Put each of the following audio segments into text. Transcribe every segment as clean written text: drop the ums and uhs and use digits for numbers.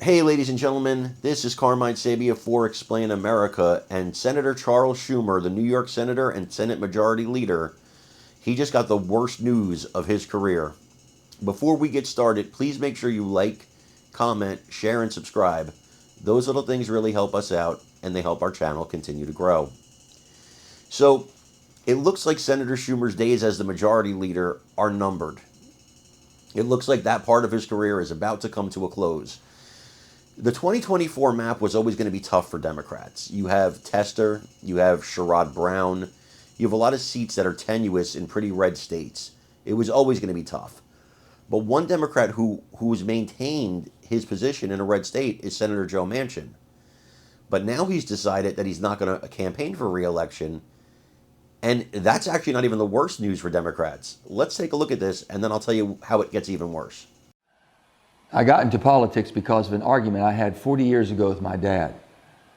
Hey, ladies and gentlemen, this is Carmine Sabia for Explain America, and Senator Charles Schumer, the New York Senator and Senate Majority Leader, he just got the worst news of his career. Before we get started, please make sure you like, comment, share, and subscribe. Those little things really help us out, and they help our channel continue to grow. So, it looks like Senator Schumer's days as the Majority Leader are numbered. It looks like that part of his career is about to come to a close. The 2024 map was always going to be tough for Democrats. You have Tester, you have Sherrod Brown, you have a lot of seats that are tenuous in pretty red states. It was always going to be tough. But one Democrat who's maintained his position in a red state is Senator Joe Manchin. But now he's decided that he's not going to campaign for re-election, and that's actually not even the worst news for Democrats. Let's take a look at this, and then I'll tell you how it gets even worse. I got into politics because of an argument I had 40 years ago with my dad.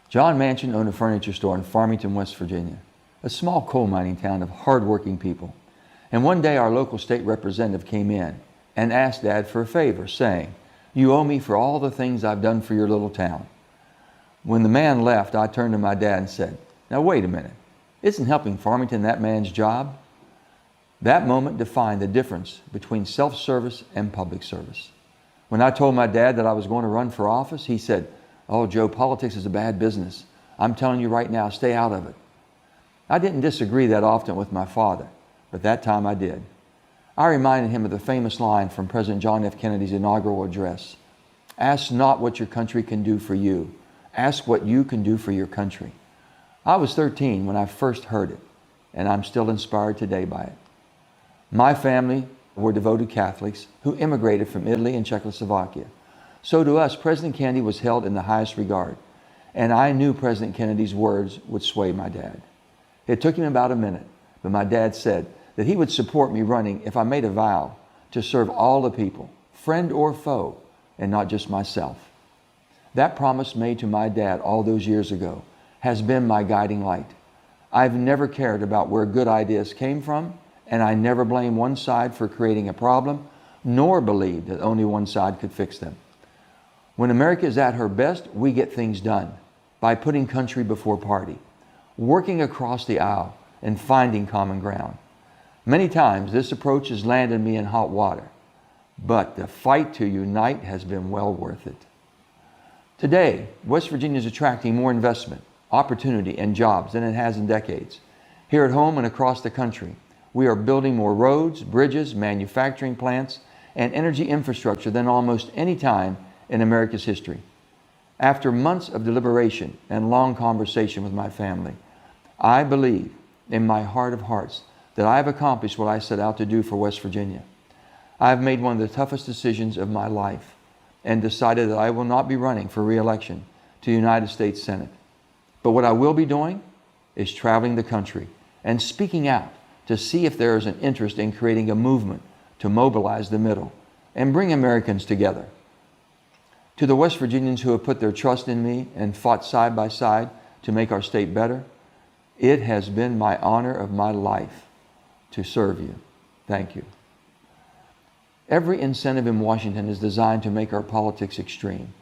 John Manchin owned a furniture store in Farmington, West Virginia, a small coal mining town of hardworking people. And one day our local state representative came in and asked Dad for a favor, saying, "You owe me for all the things I've done for your little town." When the man left, I turned to my dad and said, "Now wait a minute, isn't helping Farmington that man's job?" That moment defined the difference between self-service and public service. When I told my dad that I was going to run for office, he said, "Oh, Joe, politics is a bad business. I'm telling you right now, stay out of it." I didn't disagree that often with my father, but that time I did. I reminded him of the famous line from President John F. Kennedy's inaugural address: "Ask not what your country can do for you. Ask what you can do for your country." I was 13 when I first heard it, and I'm still inspired today by it. My family were devoted Catholics who immigrated from Italy and Czechoslovakia. So to us, President Kennedy was held in the highest regard, and I knew President Kennedy's words would sway my dad. It took him about a minute, but my dad said that he would support me running if I made a vow to serve all the people, friend or foe, and not just myself. That promise made to my dad all those years ago has been my guiding light. I've never cared about where good ideas came from, and I never blamed one side for creating a problem, nor believed that only one side could fix them. When America is at her best, we get things done by putting country before party, working across the aisle, and finding common ground. Many times this approach has landed me in hot water, but the fight to unite has been well worth it. Today, West Virginia is attracting more investment, opportunity, and jobs than it has in decades. Here at home and across the country, we are building more roads, bridges, manufacturing plants, and energy infrastructure than almost any time in America's history. After months of deliberation and long conversation with my family, I believe in my heart of hearts that I have accomplished what I set out to do for West Virginia. I have made one of the toughest decisions of my life and decided that I will not be running for re-election to the United States Senate. But what I will be doing is traveling the country and speaking out to see if there is an interest in creating a movement to mobilize the middle and bring Americans together. To the West Virginians who have put their trust in me and fought side by side to make our state better, it has been my honor of my life to serve you. Thank you. Every incentive in Washington is designed to make our politics extreme.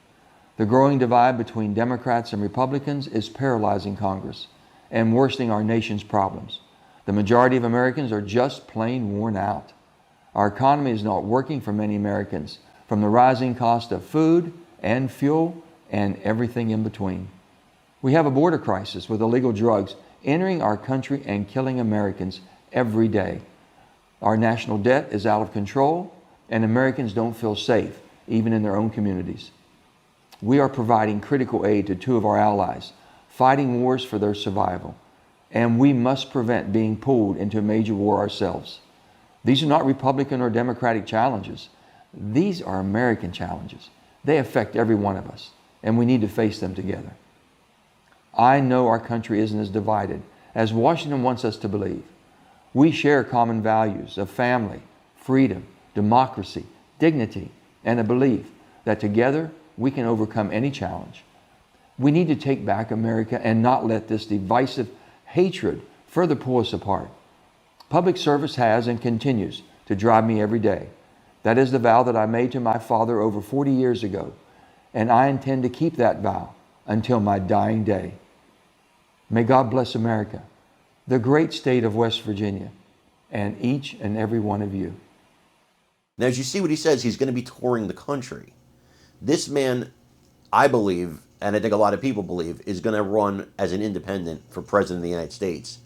The growing divide between Democrats and Republicans is paralyzing Congress and worsening our nation's problems. The majority of Americans are just plain worn out. Our economy is not working for many Americans, from the rising cost of food and fuel and everything in between. We have a border crisis with illegal drugs entering our country and killing Americans every day. Our national debt is out of control, and Americans don't feel safe, even in their own communities. We are providing critical aid to two of our allies, fighting wars for their survival. And we must prevent being pulled into a major war ourselves. These are not Republican or Democratic challenges. These are American challenges. They affect every one of us, and we need to face them together. I know our country isn't as divided as Washington wants us to believe. We share common values of family, freedom, democracy, dignity, and a belief that together we can overcome any challenge. We need to take back America and not let this divisive hatred further pull us apart. Public service has and continues to drive me every day. That is the vow that I made to my father over 40 years ago, and I intend to keep that vow until my dying day. May God bless America, the great state of West Virginia, and each and every one of you. Now, as you see what he says, he's going to be touring the country. This man, I believe, and I think a lot of people believe, is going to run as an independent for president of the United States.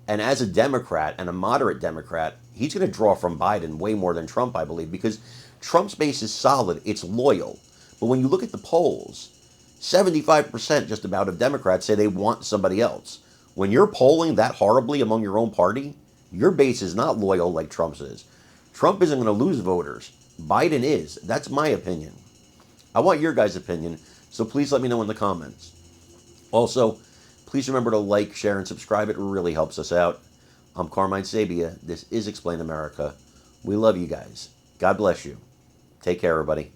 And as a Democrat, and a moderate Democrat, he's going to draw from Biden way more than Trump, I believe, because Trump's base is solid, it's loyal. But when you look at the polls, 75% just about of Democrats say they want somebody else. When you're polling that horribly among your own party, your base is not loyal like Trump's is. Trump isn't going to lose voters. Biden is. That's my opinion. I want your guys' opinion, so please let me know in the comments. Also, please remember to like, share, and subscribe. It really helps us out. I'm Carmine Sabia. This is Explain America. We love you guys. God bless you. Take care, everybody.